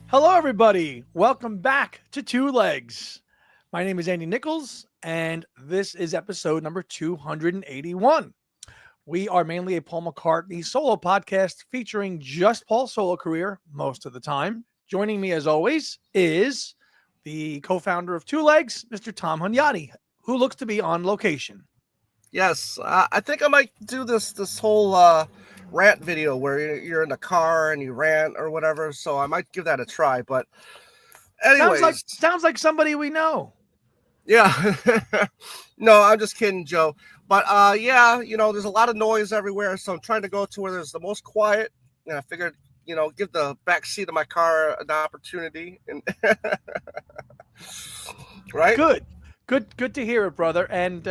Hello, everybody. Welcome back to Two Legs. My name is Andy Nichols, and this is episode number 281. We are mainly a Paul McCartney solo podcast featuring just Paul's solo career most of the time. Joining me, as always, is the co founder of Two Legs, Mr. Tom Hunyadi, who looks to be on location. Yes, I think I might do this whole rant video where you're in the car and you rant or whatever. So I might give that a try. But anyways, Sounds like somebody we know. yeah, no, I'm just kidding, Joe. But yeah, there's a lot of noise everywhere, so I'm trying to go to where there's the most quiet. And I figured, give the back seat of my car an opportunity. And right? Good to hear it, brother. And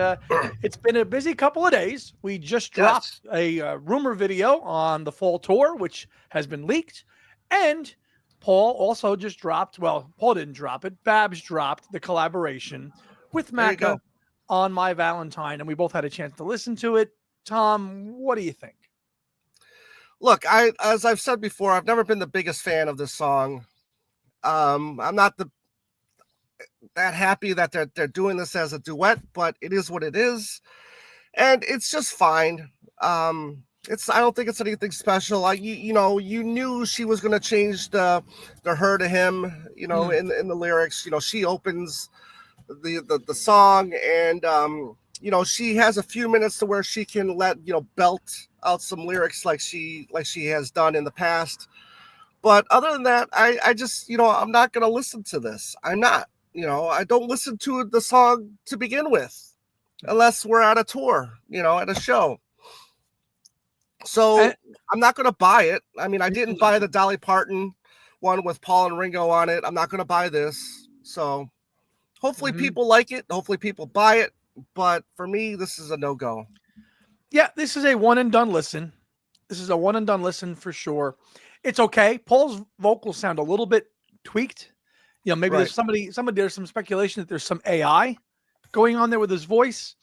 it's been a busy couple of days. We just dropped a rumor video on the fall tour, which has been leaked. And Paul also just dropped, well, Paul didn't drop it. Babs dropped the collaboration with Macca on My Valentine. And we both had a chance to listen to it. Tom, what do you think? Look, as I've said before, I've never been the biggest fan of this song. I'm not that happy that they're doing this as a duet, but it is what it is, and it's just fine. I don't think it's anything special. You knew she was going to change the her to him. In the lyrics, she opens the song, and she has a few minutes to where she can let belt out some lyrics like she has done in the past. But other than that, I just I'm not going to listen to this. I'm not. I don't listen to the song to begin with, unless we're at a tour, at a show. So I'm not going to buy it. I mean, I didn't buy the Dolly Parton one with Paul and Ringo on it. I'm not going to buy this. So hopefully people like it. Hopefully people buy it. But for me, this is a no-go. Yeah, this is a one and done listen. This is a one and done listen for sure. It's okay. Paul's vocals sound a little bit tweaked. Maybe there's there's some speculation that there's some AI going on there with his voice.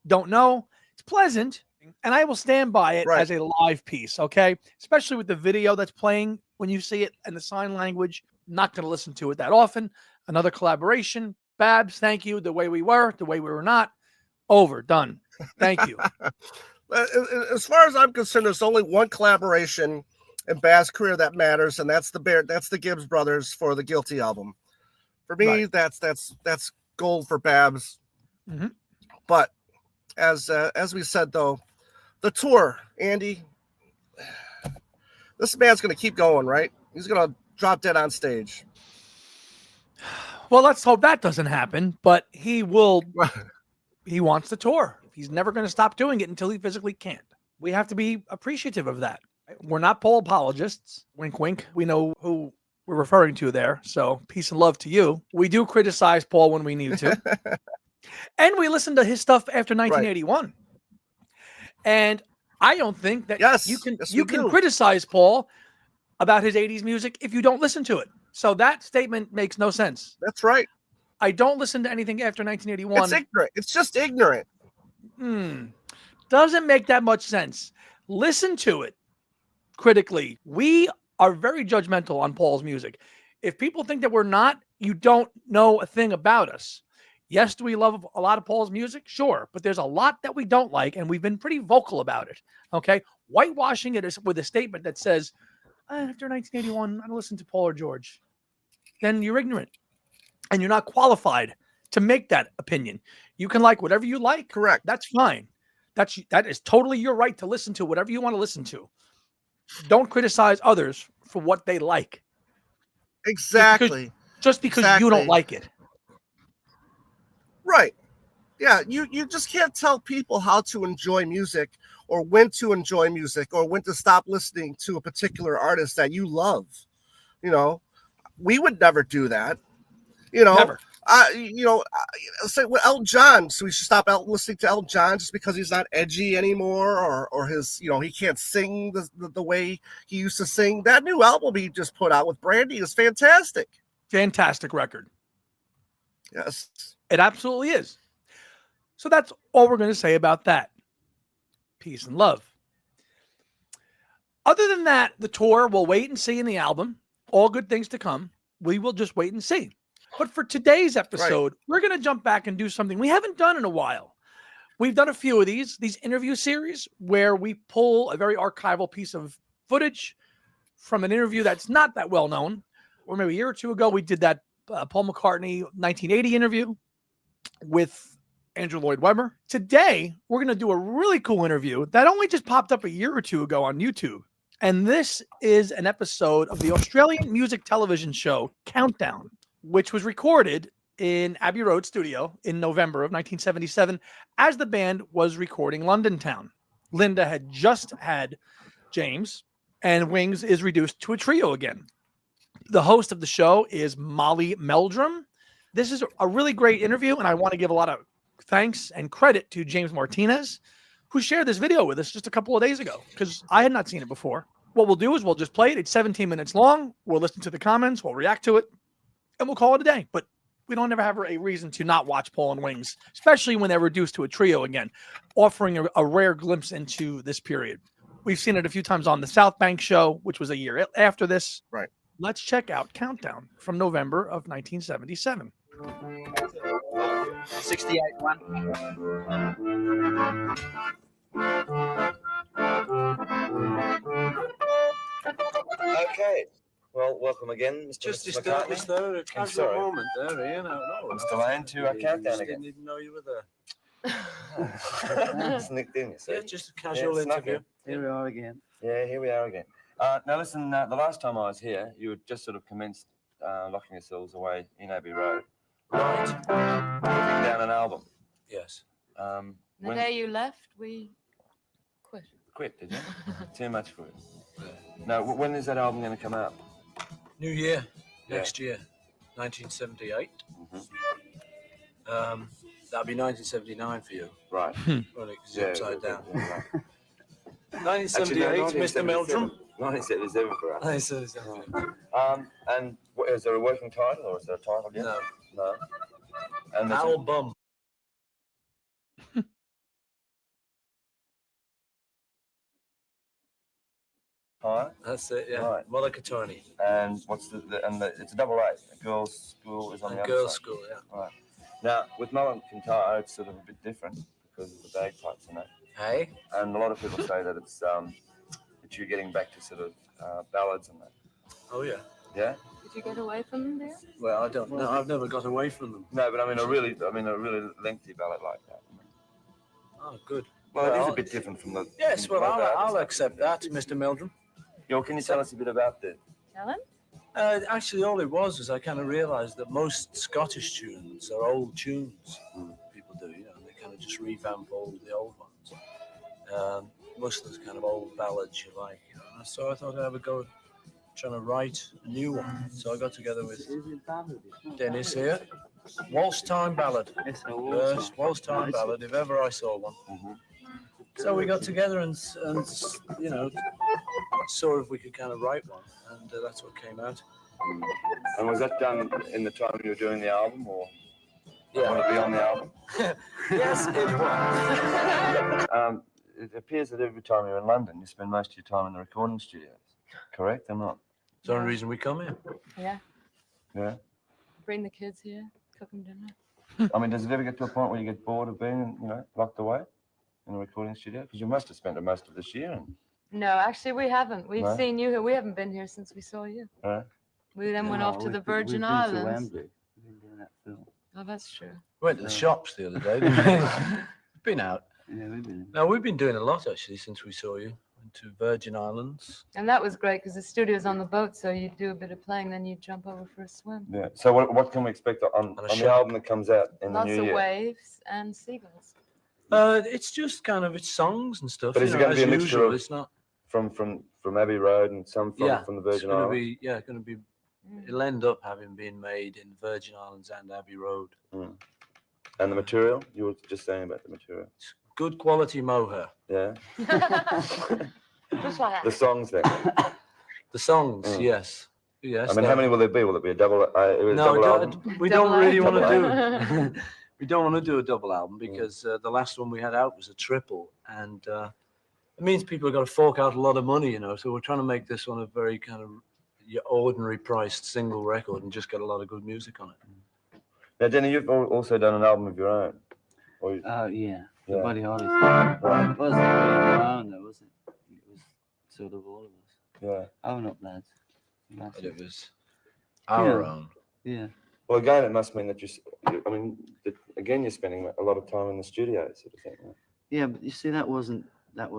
Don't know. It's pleasant, and I will stand by it as a live piece, okay? Especially with the video that's playing when you see it and the sign language. Not going to listen to it that often. Another collaboration. Babs, thank you. The way we were not. Over. Done. Thank you. As far as I'm concerned, there's only one collaboration in Babs' career that matters, and that's the Gibbs brothers for the Guilty album. For me, that's gold for Babs. Mm-hmm. But as we said, though, the tour, Andy, this man's going to keep going, right? He's going to drop dead on stage. Well, let's hope that doesn't happen, but he will. He wants the tour. He's never going to stop doing it until he physically can't. We have to be appreciative of that. We're not Paul apologists. Wink, wink. We know who we're referring to there. So peace and love to you. We do criticize Paul when we need to. And we listen to his stuff after 1981. Right. And I don't think that you can criticize Paul about his 80s music if you don't listen to it. So that statement makes no sense. That's right. I don't listen to anything after 1981. It's ignorant. It's just ignorant. Doesn't make that much sense. Listen to it critically. We are very judgmental on Paul's music. If people think that we're not, you don't know a thing about us. Yes, do we love a lot of Paul's music? Sure. But there's a lot that we don't like, and we've been pretty vocal about it. Okay? Whitewashing it with a statement that says, after 1981, I don't listen to Paul or George. Then you're ignorant. And you're not qualified to make that opinion. You can like whatever you like. Correct. That's fine. That is totally your right to listen to whatever you want to listen to. Don't criticize others for what they like. Exactly. Just because you don't like it. Right. Yeah, you just can't tell people how to enjoy music or when to enjoy music or when to stop listening to a particular artist that you love. We would never do that. Never. Say with Elton John, so we should stop listening to Elton John just because he's not edgy anymore, or his, he can't sing the way he used to sing. That new album he just put out with Brandy is fantastic. Fantastic record. Yes, it absolutely is. So that's all we're going to say about that. Peace and love. Other than that, the tour, we'll wait and see in the album. all good things to come. We will just wait and see. But for today's episode, we're going to jump back and do something we haven't done in a while. We've done a few of these interview series where we pull a very archival piece of footage from an interview that's not that well known. Or maybe a year or two ago, we did that Paul McCartney 1980 interview with Andrew Lloyd Webber. Today, we're going to do a really cool interview that only just popped up a year or two ago on YouTube. And this is an episode of the Australian music television show Countdown, which was recorded in Abbey Road studio in November of 1977 as the band was recording London Town. Linda had just had James, and Wings is reduced to a trio again. The host of the show is Molly Meldrum. This is a really great interview, and I want to give a lot of thanks and credit to James Martinez, who shared this video with us just a couple of days ago, because I had not seen it before. What we'll do is we'll just play it. It's 17 minutes long. We'll listen to the comments. We'll react to it, and we'll call it a day. But we don't ever have a reason to not watch Paul and Wings, especially when they're reduced to a trio again, offering a rare glimpse into this period. We've seen it a few times on the South Bank show, which was a year after this. Right. Let's check out Countdown from November of 1977. 68 one. Okay. Well, welcome again, Mr. Just Mr. established McCartney. there a casual sorry. moment there, Ian. No, Mr. Lane to Countdown just again. didn't even know you were there. Sneaked in, you see. Yeah, just a casual snuck interview. in. Here we are again. Yeah, here we are again. Now listen, the last time I was here, you had just sort of commenced locking yourselves away in Abbey Road. Right. Putting down an album. Yes. The When- day you left, we quit. Quit, did you? Too much for it. Now, when is that album going to come out? New year, Yeah. next year, 1978. Mhm. That'll be 1979 for you. Right. Well, it's upside down. Yeah. 1978, Mr. Meldrum. 1977 for us. 1977. And is there a working title or is there a title yet? No. No. And there's a- Album. Hi. That's it, yeah. Right. Molly Meldrum. And what's it's a double A. A girls' school is on the And other girls' side. school, yeah. Right. Now with Mull of Kintyre, it's sort of a bit different because of the bagpipes and that. Hey? And a lot of people say that it's that you're getting back to sort of ballads and that. Oh, yeah. Yeah. Did you get away from them there? Well, I don't know. I've never got away from them. No, but I mean a really lengthy ballad like that. Oh, good. Well, it is a Well, bit different from the. Yes, from well, the other I'll stuff. accept that, Mr. Meldrum. Yo, can you tell us a bit about the? Tell him. Actually, all it was I kind of realised that most Scottish tunes are old tunes. People do, they kind of just revamp all the old ones. Most of those kind of old ballads you like, So I thought I'd have a go trying to write a new one. So I got together with Dennis here. Waltz Time Ballad. It's a Yes, Waltz Time Ballad, if ever I saw one. Mhm. So we got together and saw if we could kind of write one, and that's what came out. And was that done in the time you were doing the album, or Yeah. want to be on the album? Yes, it was. It appears that every time you're in London, you spend most of your time in the recording studios. Correct or not? It's the only reason we come here. Yeah. Yeah. Bring the kids here, cook them dinner. I mean, does it ever get to a point where you get bored of being, locked away in a recording studio? Because you must have spent most of this year. No, actually, we haven't. We've No? seen you here. We haven't been here since we saw you. Right. We then went off to the Virgin Islands. Wembley. We've been doing that film. Oh, that's true. Went to the shops the other day. Been out. Yeah, we've been. No, we've been doing a lot actually since we saw you. Went to Virgin Islands. And that was great because the studio's on the boat, so you do a bit of playing, then you jump over for a swim. Yeah. So what can we expect on a the shot. album that comes out in Lots the new of year? waves and seagulls. It's just kind of it's songs and stuff. But is it gonna as be a mixture usual, of- It's not. From Abbey Road and some from the Virgin It's Islands? going to be. Mm. It'll end up having been made in Virgin Islands and Abbey Road. And the material? You were just saying about the material. Good quality mohair. Yeah. Just like The that. songs then. The songs, Mm. yes. Yes. I mean, how many will there be? Will it be a double? No, double album? we Double don't really want album. to do. We don't want to do a double album because the last one we had out was a triple, and it means people have got to fork out a lot of money, So we're trying to make this one a very kind of your ordinary priced single record and just get a lot of good music on it. Now, Denny, you've also done an album of your own. Or you, Yeah. The Yeah. Buddy Holly thing. Right. It wasn't really my own, though, was it? It was sort of all of us. yeah. Own up, lads. But it was our own. Yeah. Well, again, it must mean that again, you're spending a lot of time in the studio, sort of thing. Right? Yeah, but you see, that wasn't like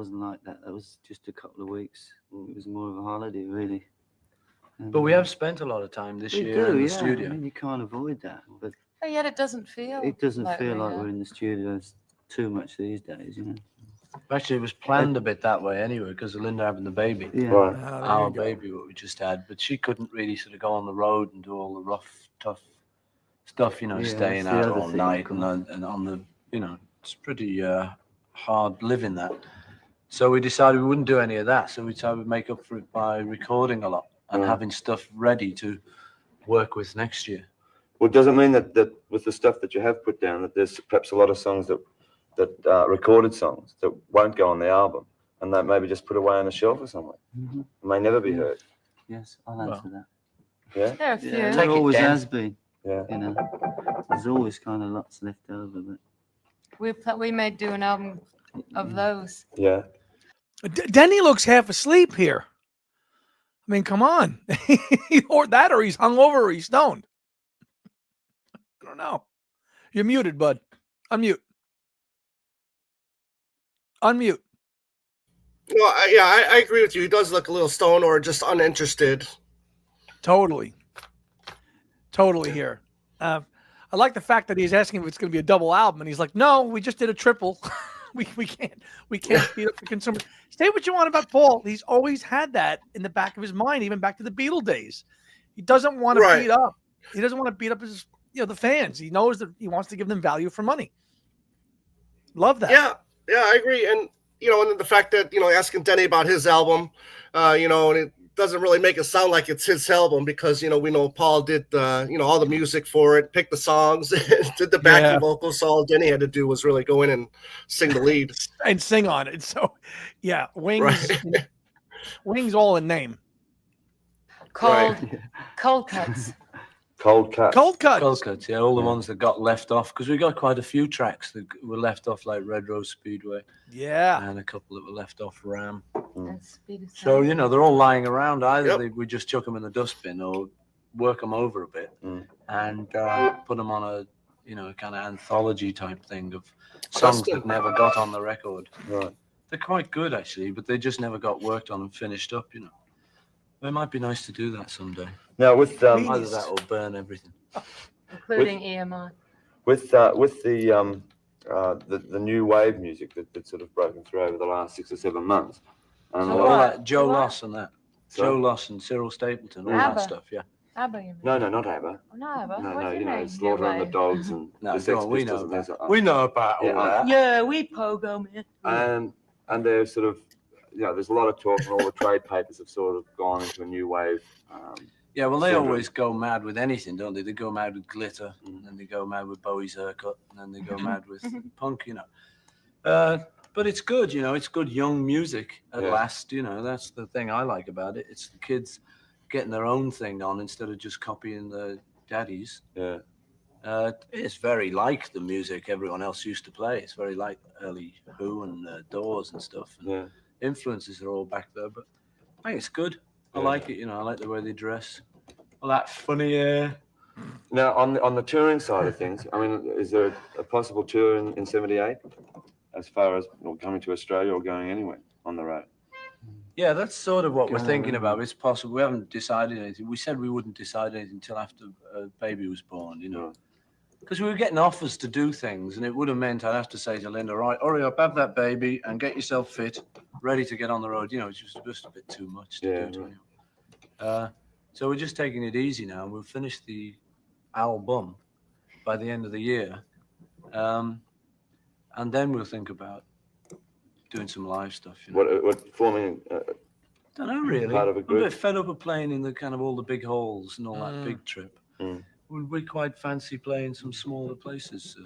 that. That was just a couple of weeks. It was more of a holiday, really. And, But we have spent a lot of time this we year do, in the yeah. studio. I mean, you can't avoid that, but But yet it doesn't feel. it doesn't feel we like have. we're in the studios too much these days, you know. Actually, it was planned a bit that way anyway because of Linda having the baby. Yeah. Right. Our baby, what we just had, but she couldn't really sort of go on the road and do all the rough, tough stuff, you know, Yeah, staying that's the out other all thing, night of and on the, you know, it's pretty hard living that. So we decided we wouldn't do any of that. So we decided we'd make up for it by recording a lot and having stuff ready to work with next year. Well, does it mean that with the stuff that you have put down, that there's perhaps a lot of songs that recorded songs that won't go on the album, and that maybe just put away on the shelf or somewhere? Mm-hmm. May never be heard. Yes, I'll answer that. Yeah. There are a few. Yeah, Take there it, always Dan. has been. Yeah. You know, there's always kind of lots left over, but We may do an album of those. Yeah. Denny looks half asleep here. I mean, come on. Or that, or he's hungover, or he's stoned. I don't know. You're muted, bud. Unmute. Unmute. Well, I agree with you. He does look a little stoned or just uninterested. Totally here. I like the fact that he's asking if it's going to be a double album, and he's like, "No, we just did a triple. we can't beat up the consumer." Say what you want about Paul. He's always had that in the back of his mind, even back to the Beatle days. He doesn't want to beat up. He doesn't want to beat up his the fans. He knows that he wants to give them value for money. Love that. Yeah, I agree. And and the fact that asking Denny about his album, and it doesn't really make it sound like it's his album because we know Paul did all the music for it, picked the songs, did the backing vocals. So all Denny had to do was really go in and sing the lead and sing on it. So Wings Wings all in name. Cold cuts. Cold cuts. Cold cuts. Cold cuts, yeah, all the ones that got left off because we got quite a few tracks that were left off, like Red Rose Speedway. Yeah. And a couple that were left off Ram. And Speed of So, Sound. they're all lying around. Either we just chuck them in the dustbin or work them over a bit and put them on a kind of anthology type thing of songs that never got on the record. Right. They're quite good, actually, but they just never got worked on and finished up, It might be nice to do that someday. Now with Either that or burn everything. Including EMI. with the new wave music that's sort of broken through over the last 6 or 7 months. And So all that Joe Loss and that. Sorry? Joe Loss and Cyril Stapleton, all ABBA. that stuff, yeah. ABBA, you mean? No, not ABBA. Oh, no, ABBA. No, What do you mean? Slaughter and the New Dogs and No, the Sex go on, we Pistols know and those. about. We know about all that. Yeah, we pogo, man. And they're sort of, there's a lot of talk, and all the trade papers have sort of gone into a new wave. Yeah, well, they syndrome. always go mad with anything, don't they? They go mad with glitter, and then they go mad with Bowie's haircut, and then they go mad with punk, But it's good, it's good young music at last, That's the thing I like about it. It's the kids getting their own thing on instead of just copying the daddies. Yeah. It's very like the music everyone else used to play. It's very like early Who and Doors and stuff. And influences are all back there, but I think it's good. I like it, I like the way they dress. All that funny hair. Now, on the touring side of things, I mean, is there a possible tour in 78 as far as coming to Australia or going anywhere on the road? Yeah, that's sort of what we're thinking about. It's possible. We haven't decided anything. We said we wouldn't decide anything until after a baby was born, Because we were getting offers to do things, and it would have meant I'd have to say to Linda, right, hurry up, have that baby, and get yourself fit, ready to get on the road. It's just a bit too much to do to anyone. So we're just taking it easy now, and we'll finish the album by the end of the year. And then we'll think about doing some live stuff. What forming? Don't know, really. Part of a I'm a group? bit fed up of playing in the kind of all the big halls and all that big trip. We quite fancy playing some smaller places.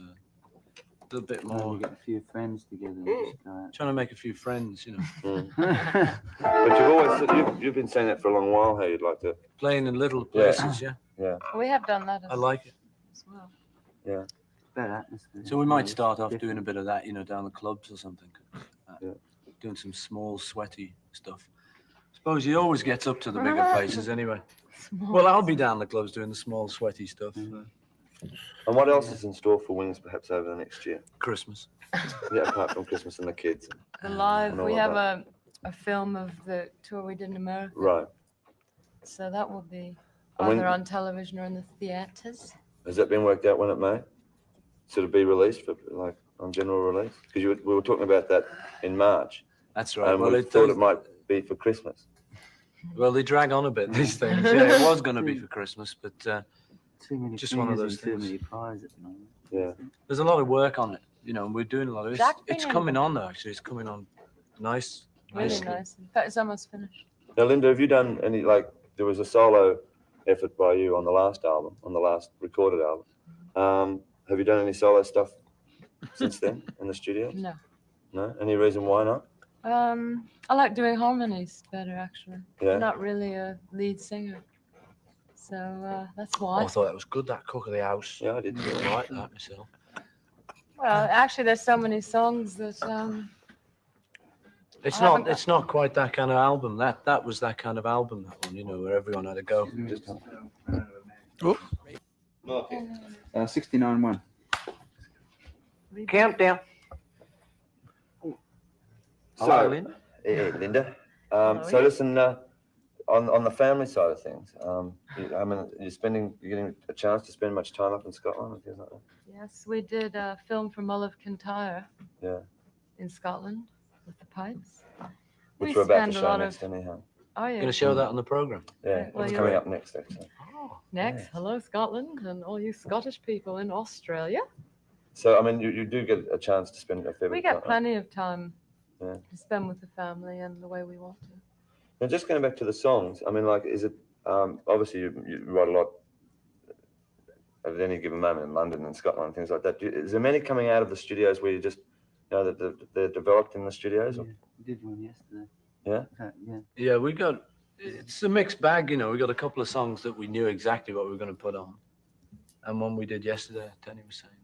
a bit Maybe more. get a few friends together and just go out. Trying to make a few friends, you know. But you've been saying that for a long while. How you'd like to. Playing in little places, yeah. Yeah. We have done that I like it. as well. Yeah. Better atmosphere. So we might start off Different. doing a bit of that, you know, down the clubs or something. Yeah. Doing some small, sweaty stuff. Suppose he always gets up to the bigger places anyway. Well, I'll be down the clubs doing the small, sweaty stuff. Mhm. And what else is in store for Wings perhaps over the next year? Christmas. Yeah, apart from Christmas and the kids. The live, And all we of have that. a film of the tour we did in America. Right. So that will be And when- either on television or in the theatres. Has that been worked out when it may sort of be released for like on general release? Because we were talking about that in March, That's right. and Well, we it thought does, it might be for Christmas. well, they drag on a bit, these things. Yeah, it was going to be for Christmas, but Too many Just one of fingers those and things. Too many pies at the moment. Yeah. there's a lot of work on it, you know, and we're doing a lot of it. Jack It's been in coming on, though, actually. It's coming on nice. Really nicely. nice. In fact, it's almost finished. Now, Linda, have you done any like there was a solo effort by you on the last album, on the last recorded album? Have you done any solo stuff since then in the studio? No. No. Any reason why not? I like doing harmonies better, actually. Yeah. I'm not really a lead singer. So that's Oh, why. I thought that was good, that Cook of the House. Yeah, I did. I like that myself. Well, actually, there's so many songs that It's I haven't not. It's not quite that kind of album. That was that kind of album. That one, you know, where everyone had a go. Just 69-1. Countdown. so, Linda. hey, Linda. Hello, So yeah. listen, on the family side of things, I mean, you're getting a chance to spend much time up in Scotland and things like that. yes, we did a film for Mull of Kintyre. Yeah. In Scotland with the pipes. Which We we're about to spend a show lot next of. anyhow. Oh yeah. Going to show that on the program. Yeah, Right, well, it's you're coming right. up next actually. Next, Yes. hello Scotland and all you Scottish people in Australia. So I mean, you do get a chance to spend a fair We bit get of time. plenty of time Yeah. to spend with the family and the way we want to. Now, just going back to the songs, I mean, like, is it obviously you write a lot at any given moment in London and Scotland and things like that. Is there many coming out of the studios where you just, you know, that they're developed in the studios? Yeah, Or? we did one yesterday. Yeah? Yeah. Yeah, we got. It's a mixed bag, you know. We got a couple of songs that we knew exactly what we were going to put on, and one we did yesterday. Denny was saying,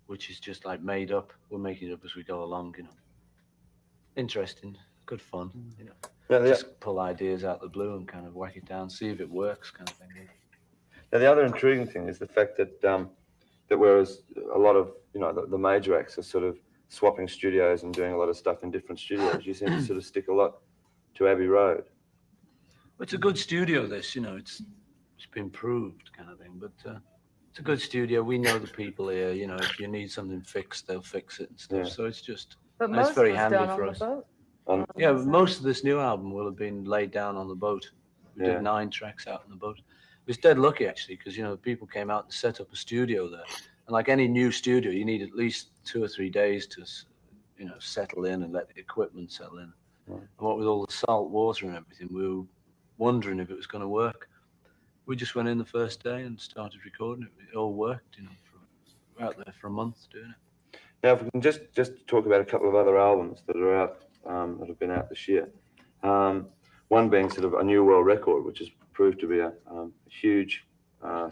which is just like made up. We're making it up as we go along, you know. Interesting, good fun, you know. Now, Just pull ideas out the blue and kind of whack it down, see if it works, kind of thing. the other intriguing thing is the fact that that whereas a lot of, you know, the major acts are sort of swapping studios and doing a lot of stuff in different studios, you seem to sort of stick a lot to Abbey Road. It's a good studio, this, you know, it's been proved kind of thing, but it's a good studio. We know the people here, you know, if you need something fixed, they'll fix it and stuff. Yeah. So it's just, But That's most very was handy done for on us. the boat. On, yeah, most of this new album will have been laid down on the boat. We Yeah. did 9 tracks out on the boat. It was dead lucky, actually, because, you know, people came out and set up a studio there. And like any new studio, you need at least 2 or 3 days to, you know, settle in and let the equipment settle in. Right. And what with all the salt water and everything, we were wondering if it was going to work. We just went in the first day and started recording it. It all worked, you know. We were out there for a month doing it. Now, if we can just talk about a couple of other albums that are out, that have been out this year. One being sort of a New World Record, which has proved to be a huge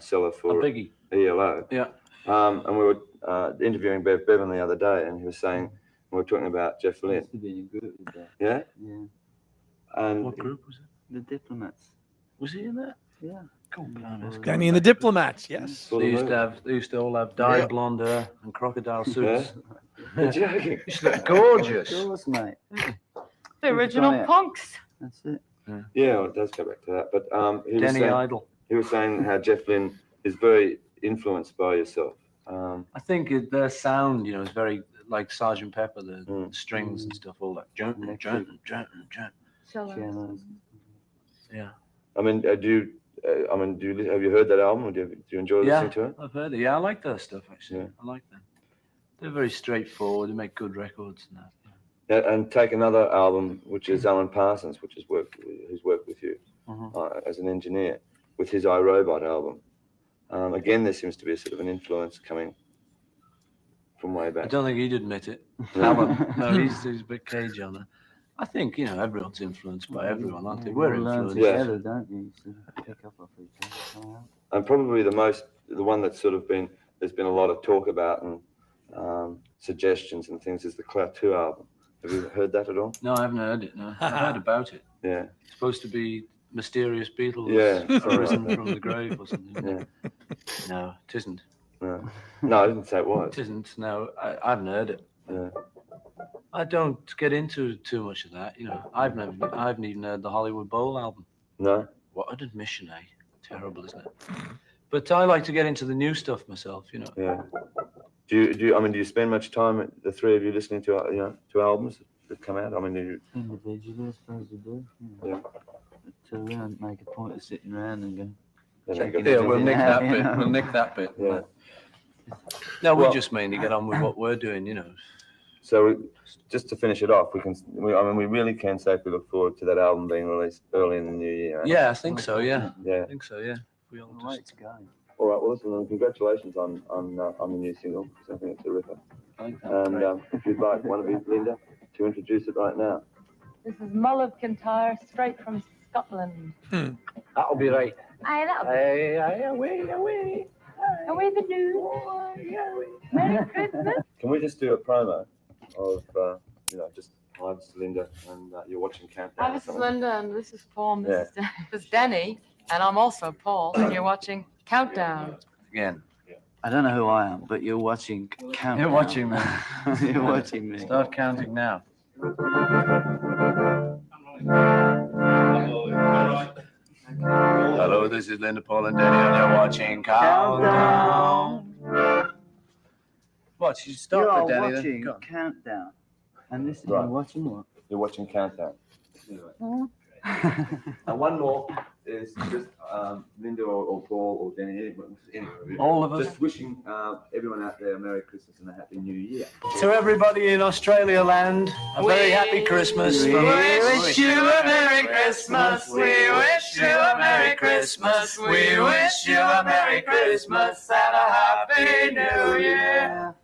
seller A for biggie. ELO. Yeah. And we were interviewing Bevan the other day, and he was saying, we were talking about Jeff Lynne. Used to be in a group with that. Yeah? Yeah. And What group was it? The Diplomats. Was he in there? Yeah. Cool, man. That's Danny and the Diplomats, yes. Full They of used to all have dyed Yeah. blonde hair and crocodile suits. You're joking. You used to look gorgeous. Of course, mate. The original it. punks. That's it. Yeah, well, it does go back to that. But Denny Idol. he was saying how Jeff Lynne is very influenced by yourself. I think their sound, you know, is very like Sgt. Pepper, the Mm. strings and stuff, all that. Electric. Cellos. Cellos. Yeah. I mean, have you heard that album? Or do you enjoy Yeah, listening to it? I've heard it. Yeah, I like their stuff, actually. Yeah. I like them. They're very straightforward. They make good records and that. And take another album, which is Alan Parsons, who's worked with you as an engineer, with his iRobot album. Again, there seems to be a sort of an influence coming from way I back. don't think he'd admit it. Yeah. Alan, no, he's a bit cagey on it. I think, you know, everyone's influenced by everyone, aren't they? We're You learn influenced. Yeah. together, don't you? So pick up off each other. somehow. And probably the one that's sort of there's been a lot of talk about and suggestions and things is the Clout 2 album. Have you heard that at all? No, I haven't heard it. No, I've heard about it. Yeah. It's supposed to be mysterious Beatles Yeah, risen right. from the grave or something. Yeah. No, it isn't. No, I didn't say it was. It isn't. No, I haven't heard it. Yeah. I don't get into too much of that. You know, I haven't even heard the Hollywood Bowl album. No. What an admission, eh? Terrible, isn't it? But I like to get into the new stuff myself. You know. Yeah. Do you spend much time, the three of you, listening to to albums that come out? I mean, do you? Individually, I suppose we do. Yeah. But we don't make a point of sitting around and going. Yeah, we'll nick that bit. We'll nick that bit. Yeah. No, we Well- just mainly get on with what we're doing. You know. So just to finish it off, we really can say we look forward to that album being released early in the new year. Right? Yeah, I think so. Yeah, Yeah. I think so. Yeah. We all The way just. it's going. All right. Well, listen, congratulations on the new single, because I think it's terrific. And if you'd like one of you, Linda, to introduce it right now. This is Mull of Kintyre, straight from Scotland. That'll be right. Aye, that'll be. Aye, away. Away the news. Merry Christmas. Can we just do a promo of just hi, this is Linda, and you're watching Countdown? Hi, or this is something? Linda, and this is Paul. This is Denny, and I'm also Paul, and you're watching Countdown. Again. I don't know who I am, but you're watching Countdown. You're watching me. You're watching me. Start counting now. Hello, this is Linda, Paul, and Denny, and you're watching Countdown. What? You You start are with Denny, then watching go on. Countdown. And this is Right. you're watching what? You're watching Countdown. Hmm? And one more is just Linda or Paul or Denny, anyway, All of us. just wishing everyone out there a Merry Christmas and a Happy New Year. To everybody in Australia land, a very happy Christmas. we wish you a Merry Christmas. We wish you a Merry Christmas. We wish you a Merry Christmas and a Happy New Year.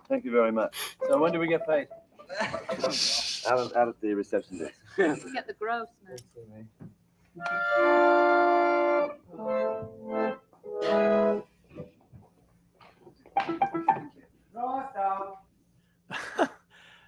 Thank you very much. So when do we get paid? Out at the reception desk. Get the gross, man.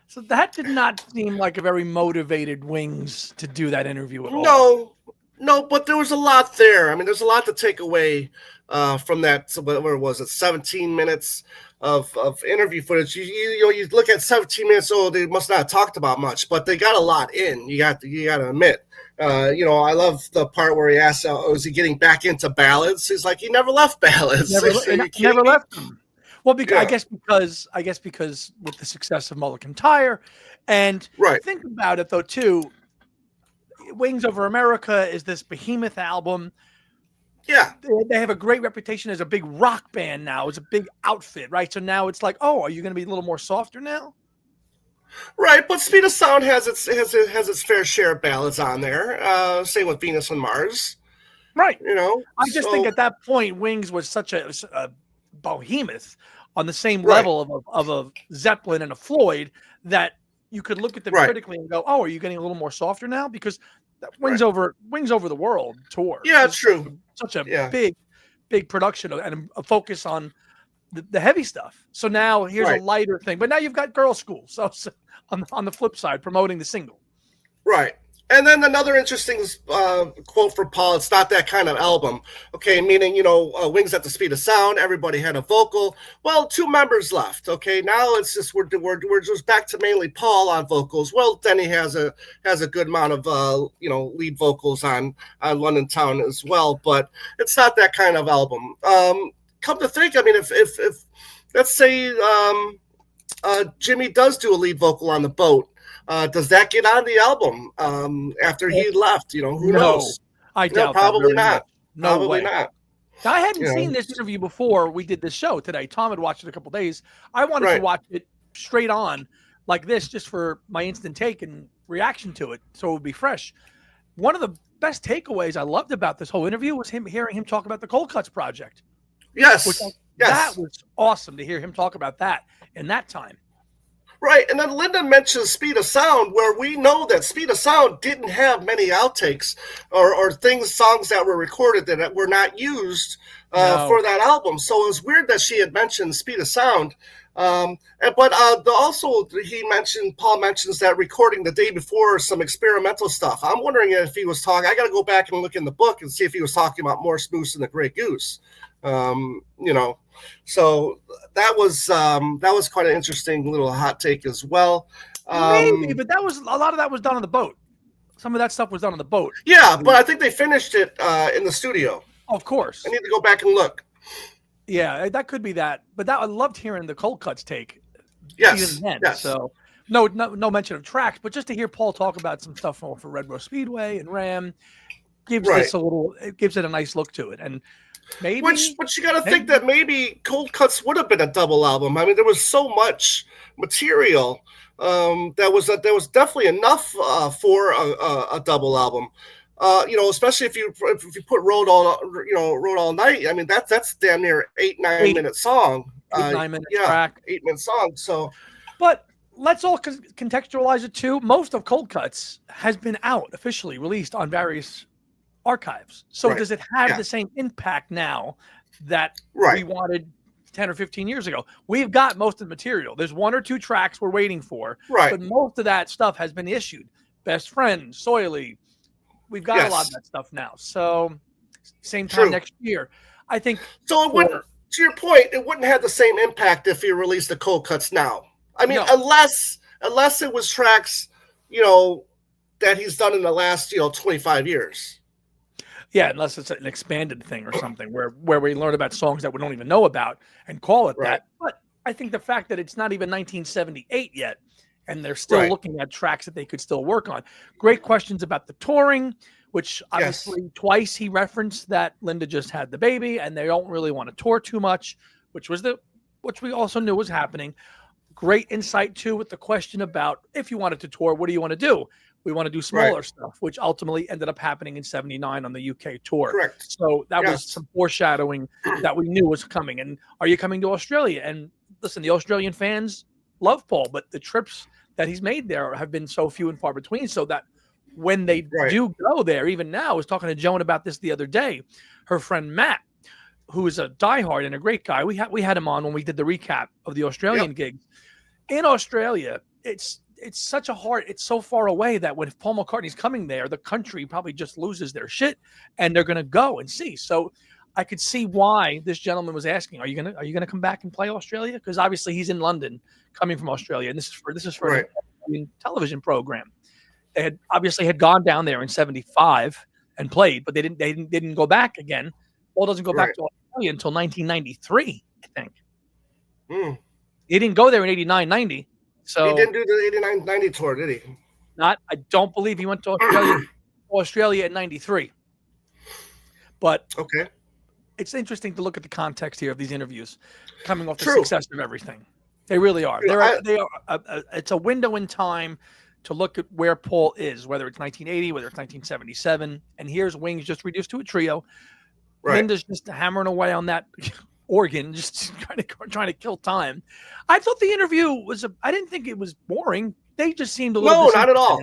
So that did not seem like a very motivated Wings to do that interview at all. No, but there was a lot there. I mean, there's a lot to take away from that. So whatever was it, 17 minutes of interview footage. You look at 17 minutes. Oh, they must not have talked about much, but they got a lot in. You got to admit. I love the part where he asked, "Was he getting back into ballads?" He's like, "He never left ballads. Never left them. Well, because Yeah. I guess because with the success of Mull of Kintyre, and Right. think about it though too. Wings Over America is this behemoth album. Yeah, They have a great reputation as a big rock band now. It's a big outfit, right? So now it's like, oh, are you going to be a little more softer now? right. But Speed of Sound has its fair share of ballads on there. Same with Venus and Mars. Right. I just so- think at that point, Wings was such a behemoth on the same Right. level of a Zeppelin and a Floyd that you could look at them Right. critically and go, "Oh, are you getting a little more softer now?" Because that Wings Right. over the World tour. Yeah, is it's true. Such a Yeah. big production and a focus on the heavy stuff. So now here's Right. a lighter thing, but now you've got Girl School. So on the flip side, promoting the single. Right. And then another interesting quote from Paul, it's not that kind of album. Okay, meaning, Wings at the Speed of Sound, everybody had a vocal. Well, 2 members left. Okay, now it's just we're just back to mainly Paul on vocals. Well, Denny has a good amount of lead vocals on London Town as well, but it's not that kind of album. Come to think, I mean, if let's say Jimmy does do a lead vocal on The Boat, does that get on the album after he left? Who knows? I doubt that probably very not. much. No Probably way. not. Now, I hadn't You know. seen this interview before we did this show today. Tom had watched it a couple days. I wanted to Right. watch it straight on like this just for my instant take and reaction to it, so it would be fresh. One of the best takeaways I loved about this whole interview was hearing him talk about the Cold Cuts project, Yes. Yes. That was awesome to hear him talk about that in that time. Right, and then Linda mentions Speed of Sound, where we know that Speed of Sound didn't have many outtakes or songs that were recorded that were not used for that album. So it was weird that she had mentioned Speed of Sound. But also Paul mentions that recording the day before some experimental stuff. I'm wondering if he was talking. I got to go back and look in the book and see if he was talking about Morse Moose and the Grey Goose. So that was quite an interesting little hot take as well. Maybe, but a lot of that was done on the boat. Some of that stuff was done on the boat. Yeah, but I think they finished it in the studio. Of course. I need to go back and look. Yeah, that could be that. But I loved hearing the Cold Cuts take. Yes. Even then. Yes. So no mention of tracks, but just to hear Paul talk about some stuff for Red Rose Speedway and Ram gives it gives it a nice look to it. And maybe Which you got to think that maybe Cold Cuts would have been a double album. I mean, there was so much material that was definitely enough for a double album. Especially if you put Road All Night. I mean, that's damn near 8-9 minute song. 9 minute track, 8-minute song. So, but let's all contextualize it too. Most of Cold Cuts has been out officially released on various archives. So does it have the same impact now that we wanted 10 or 15 years ago? We've got most of the material. There's 1 or 2 tracks we're waiting for, but most of that stuff has been issued. Best Friend, Soily, we've got a lot of that stuff now. So same time next year, I think. So it wouldn't, to your point, it wouldn't have the same impact if you released the Cold Cuts now. I mean, unless it was tracks, that he's done in the last 25 years. Yeah, unless it's an expanded thing or something where we learn about songs that we don't even know about and call it that. But I think the fact that it's not even 1978 yet and they're still looking at tracks that they could still work on. Great questions about the touring, which obviously twice he referenced that Linda just had the baby and they don't really want to tour too much, which we also knew was happening. Great insight too with the question about if you wanted to tour, what do you want to do? We want to do smaller stuff, which ultimately ended up happening in '79 on the UK tour. Correct. So that was some foreshadowing that we knew was coming. And are you coming to Australia? And listen, the Australian fans love Paul, but the trips that he's made there have been so few and far between. So that when they do go there, even now, I was talking to Joan about this the other day. Her friend Matt, who is a diehard and a great guy, we had him on when we did the recap of the Australian gigs. In Australia, it's so far away that when Paul McCartney's coming there, the country probably just loses their shit and they're going to go and see. So I could see why this gentleman was asking, are you going to come back and play Australia? Because obviously he's in London coming from Australia. And this is for a television program. They had gone down there in 75 and played, but they didn't go back again. Paul doesn't go back to Australia until 1993, I think. He didn't go there in 89, 90. So he didn't do the 89-90 tour, did he? I don't believe he went to Australia in 93. But it's interesting to look at the context here of these interviews coming off the success of everything. They really are. It's a window in time to look at where Paul is, whether it's 1980, whether it's 1977. And here's Wings just reduced to a trio. Linda's just hammering away on that organ, just trying to kill time. I thought the interview I didn't think it was boring. They just seemed a little not at all.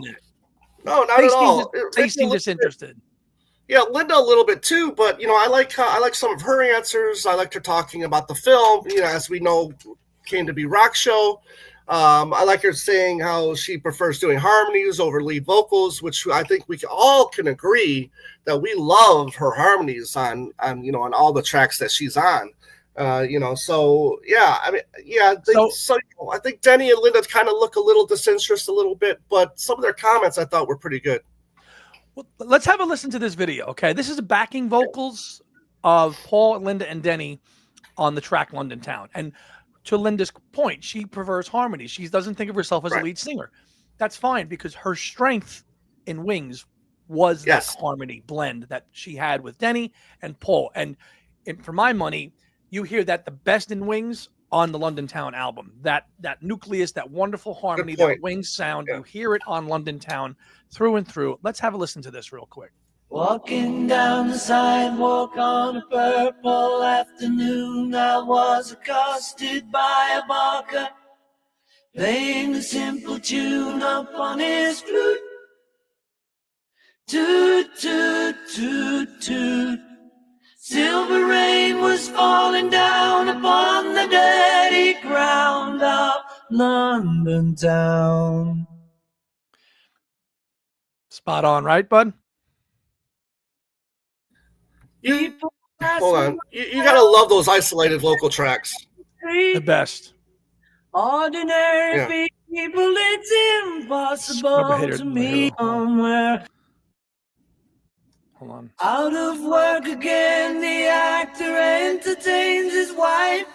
No, not at all. They seemed disinterested. Yeah, Linda a little bit too, but I like some of her answers. I liked her talking about the film, as we know, came to be Rock Show. I like her saying how she prefers doing harmonies over lead vocals, which I think we all can agree that we love her harmonies on all the tracks that she's on. So yeah, I mean, I think Denny and Linda kind of look a little disinterested a little bit, but some of their comments I thought were pretty good. Well, let's have a listen to this video. Okay, this is the backing vocals of Paul, Linda, and Denny on the track London Town. And to Linda's point, she prefers harmony. She doesn't think of herself as a lead singer. That's fine because her strength in Wings was that harmony blend that she had with Denny and Paul. And for my money, you hear that the best in Wings on the London Town album. That nucleus, that wonderful harmony, that Wings sound, you hear it on London Town through and through. Let's have a listen to this real quick. Walking down the sidewalk on a purple afternoon, I was accosted by a barker, playing a simple tune upon his flute. Toot, toot, toot, toot. Silver rain was falling down upon the dirty ground of London town. Spot on, right, bud? Hold on. You gotta love those isolated vocal tracks. The best. Ordinary people, it's impossible to meet somewhere. Hold on. Out of work again, the actor entertains his wife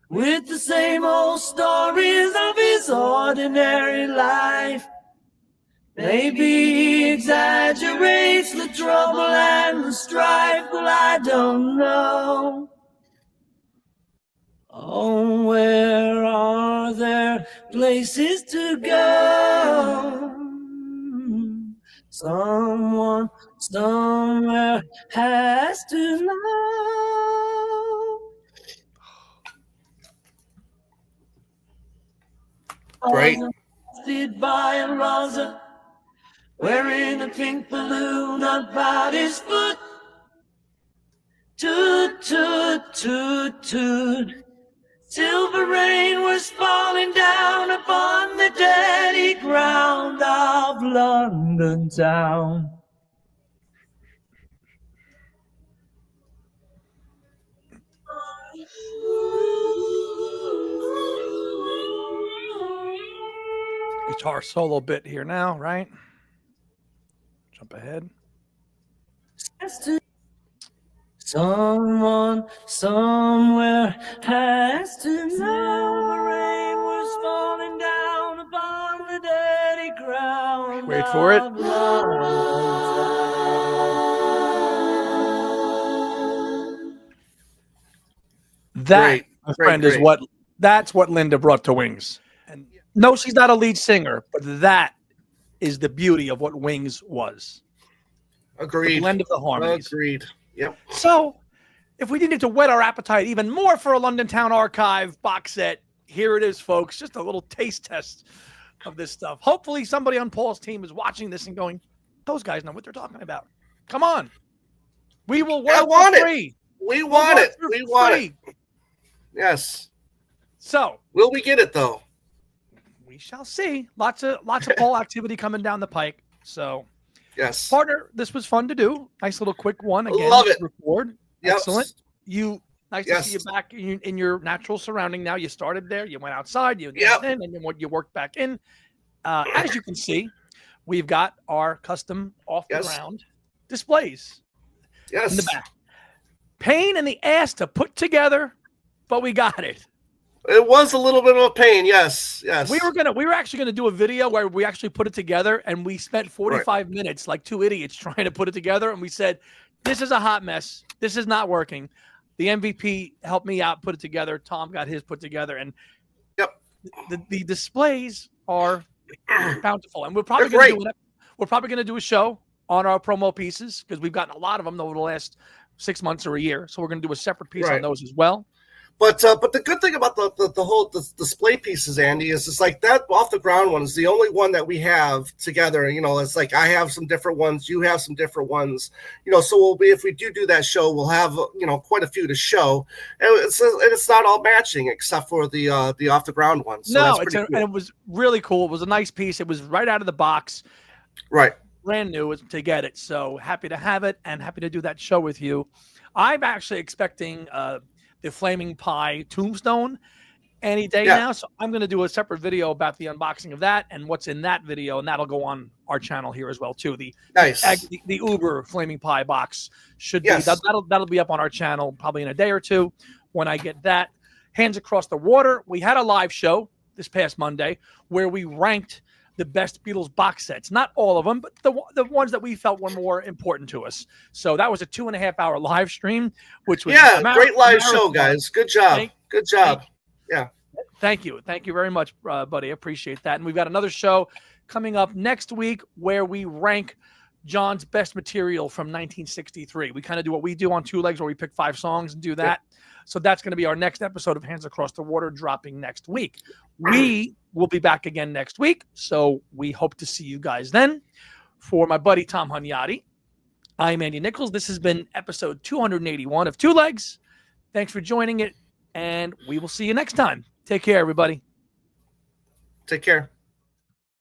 with the same old stories of his ordinary life. Maybe he exaggerates the trouble and the strife, but I don't know. Oh, where are there places to go? Someone somewhere has to know. Great. By a Rosa, wearing a pink balloon about his foot. Toot, toot, toot, toot. Silver rain was falling down upon the dirty ground of London town. Guitar solo bit here now, right? Jump ahead. Someone somewhere has to know. The rain was falling down upon the dirty ground. Wait for it. That, my friend, is that's what Linda brought to Wings. And no, she's not a lead singer, but that is the beauty of what Wings was. Agreed. The blend of the harmonies. Agreed. Yep. So, if we needed to whet our appetite even more for a London Town Archive box set, here it is, folks. Just a little taste test of this stuff. Hopefully, somebody on Paul's team is watching this and going, "Those guys know what they're talking about." Come on, we will work for free. We want it. We want it. Yes. So, will we get it though? We shall see. Lots of Paul activity coming down the pike. So. Yes, partner, this was fun to do. Nice little quick one again. Love it. Record. Yep. Excellent. Nice to see you back in your natural surrounding. Now you started there. You went outside. You in, and then you worked back in. As you can see, we've got our custom off the ground displays. Yes. In the back. Pain in the ass to put together, but we got it. It was a little bit of a pain, yes. We were actually gonna do a video where we actually put it together, and we spent 45 minutes like two idiots trying to put it together, and we said, "This is a hot mess. This is not working." The MVP helped me out, put it together. Tom got his put together, and the displays are bountiful, and we're probably gonna do a show on our promo pieces because we've gotten a lot of them over the last 6 months or a year, so we're gonna do a separate piece on those as well. But the good thing about the whole display pieces, Andy, is it's like that off the ground one is the only one that we have together. You know, it's like I have some different ones, you have some different ones. You know, so if we do that show, we'll have quite a few to show, and it's not all matching except for the off the ground one. So no, that's cool. And it was really cool. It was a nice piece. It was right out of the box, right, brand new to get it. So happy to have it and happy to do that show with you. I'm actually expecting the Flaming Pie Tombstone any day now. So I'm going to do a separate video about the unboxing of that and what's in that video. And that'll go on our channel here as well, too. The Uber Flaming Pie box should be, that'll be up on our channel probably in a day or two when I get that. Hands Across the Water. We had a live show this past Monday where we ranked the best Beatles box sets. Not all of them, but the ones that we felt were more important to us. So that was a 2.5-hour live stream, which was great live show, guys. Good job. Good job. Thank you very much, buddy. I appreciate that. And we've got another show coming up next week where we rank John's best material from 1963. We kind of do what we do on Two Legs, where we pick 5 songs and do that. So that's going to be our next episode of Hands Across the Water, dropping next week. We will be back again next week, so we hope to see you guys then. For my buddy Tom Hunyadi, I'm Andy Nichols. This has been episode 281 of Two Legs. Thanks for joining it, and we will see you next time. Take care, everybody. Take care.